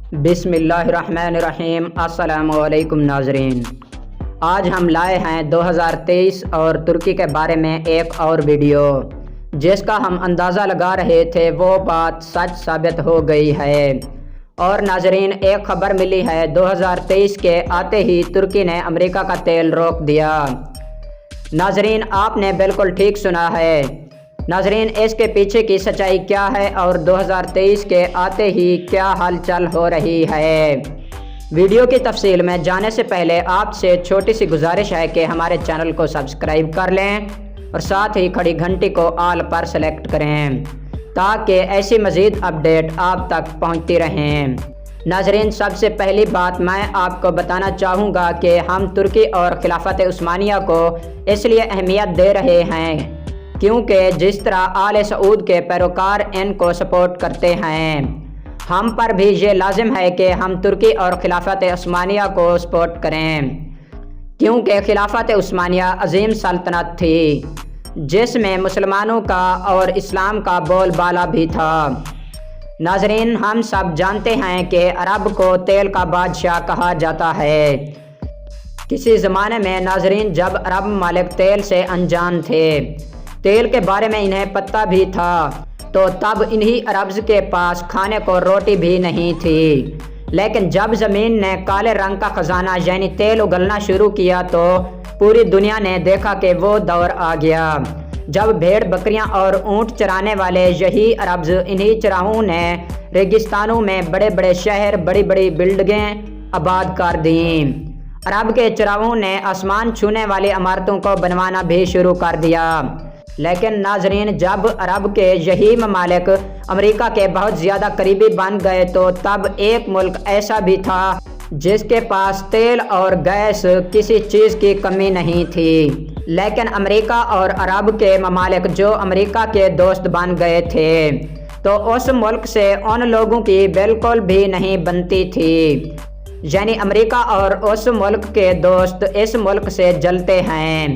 بسم اللہ الرحمن الرحیم۔ السلام علیکم ناظرین، آج ہم لائے ہیں 2023 اور ترکی کے بارے میں ایک اور ویڈیو جس کا ہم اندازہ لگا رہے تھے وہ بات سچ ثابت ہو گئی ہے۔ اور ناظرین، ایک خبر ملی ہے 2023 کے آتے ہی ترکی نے امریکہ کا تیل روک دیا۔ ناظرین، آپ نے بالکل ٹھیک سنا ہے۔ ناظرین، اس کے پیچھے کی سچائی کیا ہے اور 2023 کے آتے ہی کیا ہلچل ہو رہی ہے؟ ویڈیو کی تفصیل میں جانے سے پہلے آپ سے چھوٹی سی گزارش ہے کہ ہمارے چینل کو سبسکرائب کر لیں اور ساتھ ہی کھڑی گھنٹی کو آل پر سلیکٹ کریں تاکہ ایسی مزید اپڈیٹ آپ تک پہنچتی رہیں۔ ناظرین، سب سے پہلی بات میں آپ کو بتانا چاہوں گا کہ ہم ترکی اور خلافت عثمانیہ کو اس لیے اہمیت دے رہے ہیں کیونکہ جس طرح آل سعود کے پیروکار ان کو سپورٹ کرتے ہیں، ہم پر بھی یہ لازم ہے کہ ہم ترکی اور خلافت عثمانیہ کو سپورٹ کریں کیونکہ خلافت عثمانیہ عظیم سلطنت تھی جس میں مسلمانوں کا اور اسلام کا بول بالا بھی تھا۔ ناظرین، ہم سب جانتے ہیں کہ عرب کو تیل کا بادشاہ کہا جاتا ہے۔ کسی زمانے میں ناظرین جب عرب ممالک تیل سے انجان تھے، تیل کے بارے میں انہیں پتہ بھی تھا، تو تب انہی عربز کے پاس کھانے کو روٹی بھی نہیں تھی۔ لیکن جب زمین نے کالے رنگ کا خزانہ یعنی تیل اگلنا شروع کیا تو پوری دنیا نے دیکھا کہ وہ دور آ گیا جب بھیڑ بکریاں اور اونٹ چرانے والے یہی عربز انہی چراہوں نے ریگستانوں میں بڑے بڑے شہر، بڑی بڑی بلڈنگیں آباد کر دیں۔ عرب کے چراہوں نے آسمان چھونے والی عمارتوں کو بنوانا بھی شروع کر دیا۔ لیکن ناظرین، جب عرب کے یہی ممالک امریکہ کے بہت زیادہ قریبی بن گئے تو تب ایک ملک ایسا بھی تھا جس کے پاس تیل اور گیس کسی چیز کی کمی نہیں تھی۔ لیکن امریکہ اور عرب کے ممالک جو امریکہ کے دوست بن گئے تھے تو اس ملک سے ان لوگوں کی بالکل بھی نہیں بنتی تھی، یعنی امریکہ اور اس ملک کے دوست اس ملک سے جلتے ہیں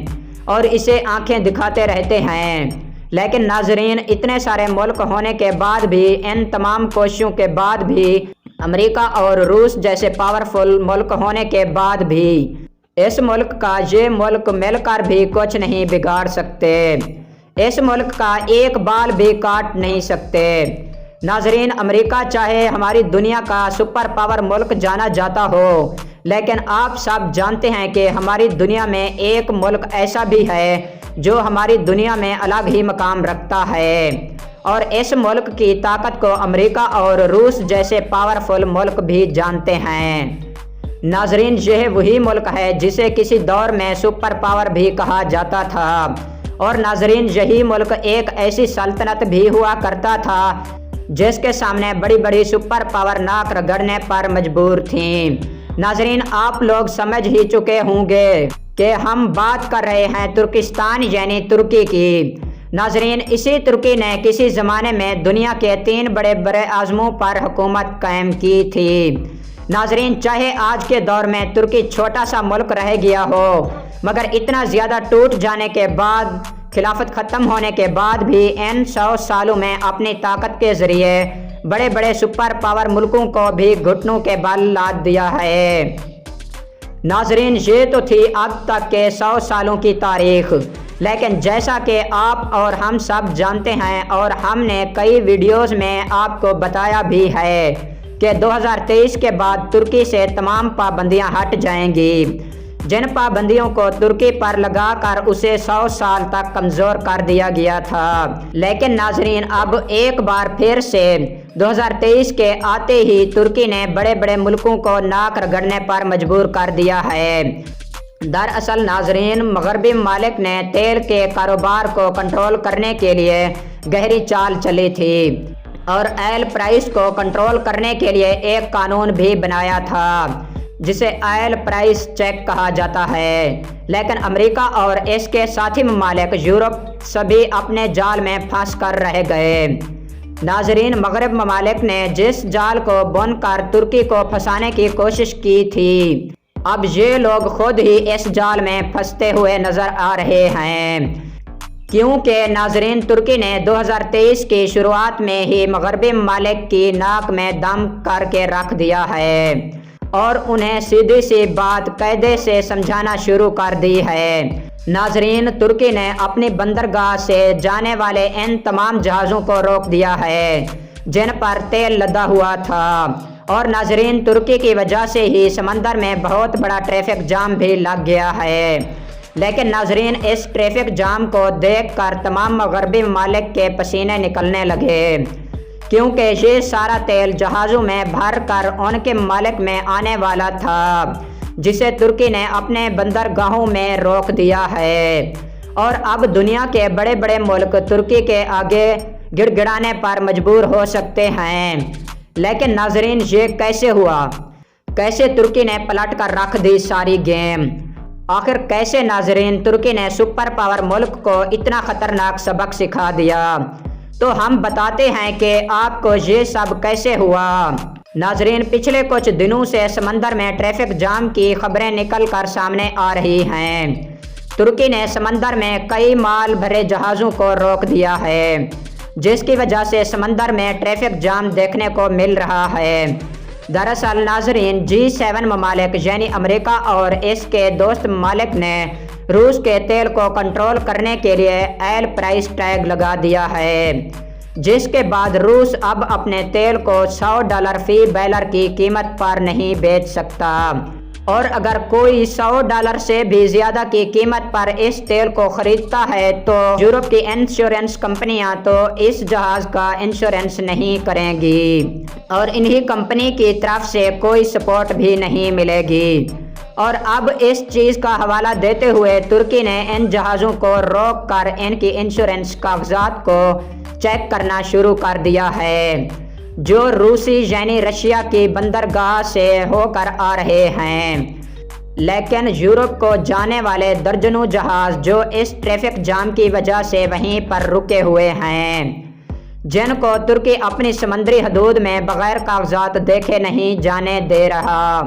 اور اسے آنکھیں دکھاتے رہتے ہیں۔ لیکن ناظرین، اتنے سارے ملک ہونے کے بعد بھی، ان تمام کوششوں کے بعد بھی، امریکہ اور روس جیسے پاورفل ملک ہونے کے بعد بھی اس ملک کا یہ ملک مل کر بھی کچھ نہیں بگاڑ سکتے، اس ملک کا ایک بال بھی کاٹ نہیں سکتے۔ ناظرین، امریکہ چاہے ہماری دنیا کا سپر پاور ملک جانا جاتا ہو، لیکن آپ سب جانتے ہیں کہ ہماری دنیا میں ایک ملک ایسا بھی ہے جو ہماری دنیا میں الگ ہی مقام رکھتا ہے، اور اس ملک کی طاقت کو امریکہ اور روس جیسے پاورفل ملک بھی جانتے ہیں۔ ناظرین، یہ وہی ملک ہے جسے کسی دور میں سپر پاور بھی کہا جاتا تھا، اور ناظرین یہی ملک ایک ایسی سلطنت بھی ہوا کرتا تھا جس کے سامنے بڑی بڑی سپر پاور ناک رگڑنے پر مجبور تھیں۔ ناظرین، آپ لوگ سمجھ ہی چکے ہوں گے کہ ہم بات کر رہے ہیں ترکستان یعنی ترکی کی۔ ناظرین، اسی ترکی نے کسی زمانے میں دنیا کے 3 بڑے بڑے اعظموں پر حکومت قائم کی تھی۔ ناظرین، چاہے آج کے دور میں ترکی چھوٹا سا ملک رہ گیا ہو، مگر اتنا زیادہ ٹوٹ جانے کے بعد، خلافت ختم ہونے کے بعد بھی ان 100 سالوں میں اپنی طاقت کے ذریعے بڑے بڑے سپر پاور ملکوں کو بھی گھٹنوں کے بل لاد دیا ہے۔ ناظرین، یہ تو تھی اب تک کے 100 سالوں کی تاریخ، لیکن جیسا کہ آپ اور ہم سب جانتے ہیں اور ہم نے کئی ویڈیوز میں آپ کو بتایا بھی ہے کہ 2023 کے بعد ترکی سے تمام پابندیاں ہٹ جائیں گی، جن پابندیوں کو ترکی پر لگا کر اسے 100 سال تک کمزور کر دیا گیا تھا۔ لیکن ناظرین، اب ایک بار پھر سے 2023 کے آتے ہی ترکی نے بڑے بڑے ملکوں کو ناک رگڑنے پر مجبور کر دیا ہے۔ دراصل ناظرین، مغربی ممالک نے تیل کے کاروبار کو کنٹرول کرنے کے لیے گہری چال چلی تھی اور آئل پرائس کو کنٹرول کرنے کے لیے ایک قانون بھی بنایا تھا جسے آئل پرائس چیک کہا جاتا ہے۔ لیکن امریکہ اور اس کے ساتھی ممالک یورپ سبھی اپنے جال میں پھنس کر رہ گئے۔ ناظرین، مغرب ممالک نے جس جال کو بن کر ترکی کو پھنسانے کی کوشش کی تھی، اب یہ لوگ خود ہی اس جال میں پھنستے ہوئے نظر آ رہے ہیں۔ کیونکہ ناظرین ترکی نے 2023 کی شروعات میں ہی مغربی ممالک کی ناک میں دم کر کے رکھ دیا ہے اور انہیں سیدھی سی بات قاعدے سے سمجھانا شروع کر دی ہے۔ ناظرین ترکی نے اپنی بندرگاہ سے جانے والے ان تمام جہازوں کو روک دیا ہے جن پر تیل لدا ہوا تھا، اور ناظرین ترکی کی وجہ سے ہی سمندر میں بہت بڑا ٹریفک جام بھی لگ گیا ہے۔ لیکن ناظرین اس ٹریفک جام کو دیکھ کر تمام مغربی ممالک کے پسینے نکلنے لگے، کیونکہ یہ سارا تیل جہازوں میں بھر کر ان کے ممالک میں آنے والا تھا جسے ترکی نے اپنے بندرگاہوں میں روک دیا ہے، اور اب دنیا کے بڑے بڑے ملک ترکی کے آگے گڑ گڑانے پر مجبور ہو سکتے ہیں۔ لیکن ناظرین یہ کیسے ہوا؟ کیسے ترکی نے پلٹ کر رکھ دی ساری گیم؟ آخر کیسے ناظرین ترکی نے سپر پاور ملک کو اتنا خطرناک سبق سکھا دیا؟ تو ہم بتاتے ہیں کہ آپ کو یہ سب کیسے ہوا۔ ناظرین پچھلے کچھ دنوں سے سمندر میں ٹریفک جام کی خبریں نکل کر سامنے آ رہی ہیں۔ ترکی نے سمندر میں کئی مال بھرے جہازوں کو روک دیا ہے، جس کی وجہ سے سمندر میں ٹریفک جام دیکھنے کو مل رہا ہے۔ دراصل ناظرین G7 ممالک یعنی امریکہ اور اس کے دوست ممالک نے روس کے تیل کو کنٹرول کرنے کے لیے آئل پرائس ٹیگ لگا دیا ہے، جس کے بعد روس اب اپنے تیل کو $100 فی بیرل کی قیمت پر نہیں بیچ سکتا، اور اگر کوئی $100 سے بھی زیادہ کی قیمت پر اس تیل کو خریدتا ہے تو یورپ کی انشورنس کمپنیاں تو اس جہاز کا انشورنس نہیں کریں گی، اور انہی کمپنی کی طرف سے کوئی سپورٹ بھی نہیں ملے گی۔ اور اب اس چیز کا حوالہ دیتے ہوئے ترکی نے ان جہازوں کو روک کر ان کی انشورنس کاغذات کو چیک کرنا شروع کر دیا ہے، جو روسی یعنی رشیا کی بندرگاہ سے ہو کر آ رہے ہیں۔ لیکن یورپ کو جانے والے درجنوں جہاز جو اس ٹریفک جام کی وجہ سے وہیں پر رکے ہوئے ہیں، جن کو ترکی اپنی سمندری حدود میں بغیر کاغذات دیکھے نہیں جانے دے رہا۔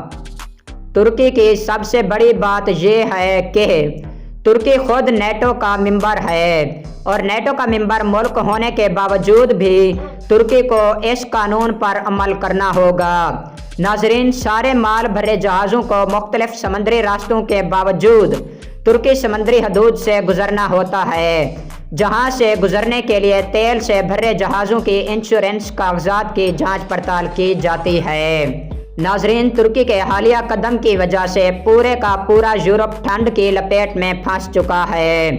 ترکی کی سب سے بڑی بات یہ ہے کہ ترکی خود نیٹو کا ممبر ہے، اور نیٹو کا ممبر ملک ہونے کے باوجود بھی ترکی کو اس قانون پر عمل کرنا ہوگا۔ ناظرین سارے مال بھرے جہازوں کو مختلف سمندری راستوں کے باوجود ترکی سمندری حدود سے گزرنا ہوتا ہے، جہاں سے گزرنے کے لیے تیل سے بھرے جہازوں کی انشورنس کاغذات کی جانچ پڑتال کی جاتی ہے۔ ناظرین ترکی کے حالیہ قدم کی وجہ سے پورے کا پورا یورپ ٹھنڈ کی لپیٹ میں پھنس چکا ہے،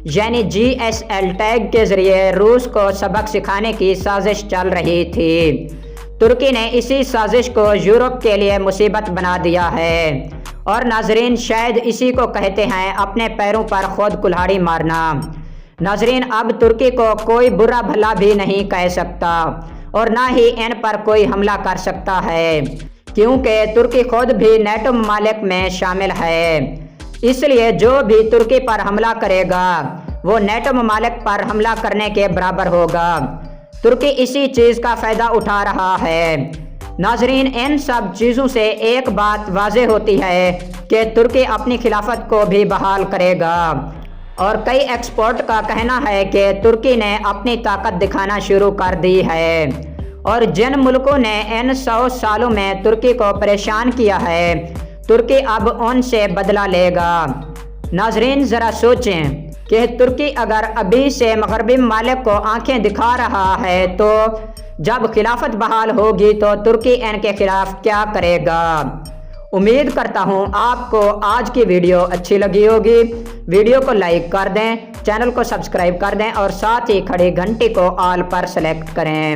یعنی GSL ٹیگ کے ذریعے روس کو سبق سکھانے کی سازش چل رہی تھی۔ ترکی نے اسی سازش کو یورپ کے لیے مصیبت بنا دیا ہے، اور ناظرین شاید اسی کو کہتے ہیں اپنے پیروں پر خود کلہاڑی مارنا۔ ناظرین اب ترکی کو کوئی برا بھلا بھی نہیں کہہ سکتا، اور نہ ہی ان پر کوئی حملہ کر سکتا ہے، کیونکہ ترکی خود بھی نیٹو ممالک میں شامل ہے۔ اس لیے جو بھی ترکی پر حملہ کرے گا وہ نیٹو ممالک پر حملہ کرنے کے برابر ہوگا۔ ترکی اسی چیز کا فائدہ اٹھا رہا ہے۔ ناظرین ان سب چیزوں سے ایک بات واضح ہوتی ہے کہ ترکی اپنی خلافت کو بھی بحال کرے گا، اور کئی ایکسپرٹ کا کہنا ہے کہ ترکی نے اپنی طاقت دکھانا شروع کر دی ہے، اور جن ملکوں نے ان 100 سالوں میں ترکی کو پریشان کیا ہے ترکی اب ان سے بدلہ لے گا۔ ناظرین ذرا سوچیں کہ ترکی اگر ابھی سے مغربی ممالک کو آنکھیں دکھا رہا ہے تو جب خلافت بحال ہوگی تو ترکی ان کے خلاف کیا کرے گا۔ امید کرتا ہوں آپ کو آج کی ویڈیو اچھی لگی ہوگی۔ ویڈیو کو لائک کر دیں، چینل کو سبسکرائب کر دیں، اور ساتھ ہی کھڑی گھنٹی کو آل پر سلیکٹ کریں۔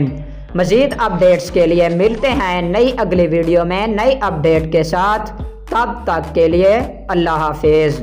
مزید اپڈیٹس کے لیے ملتے ہیں نئی اگلی ویڈیو میں نئی اپڈیٹ کے ساتھ۔ تب تک کے لیے اللہ حافظ۔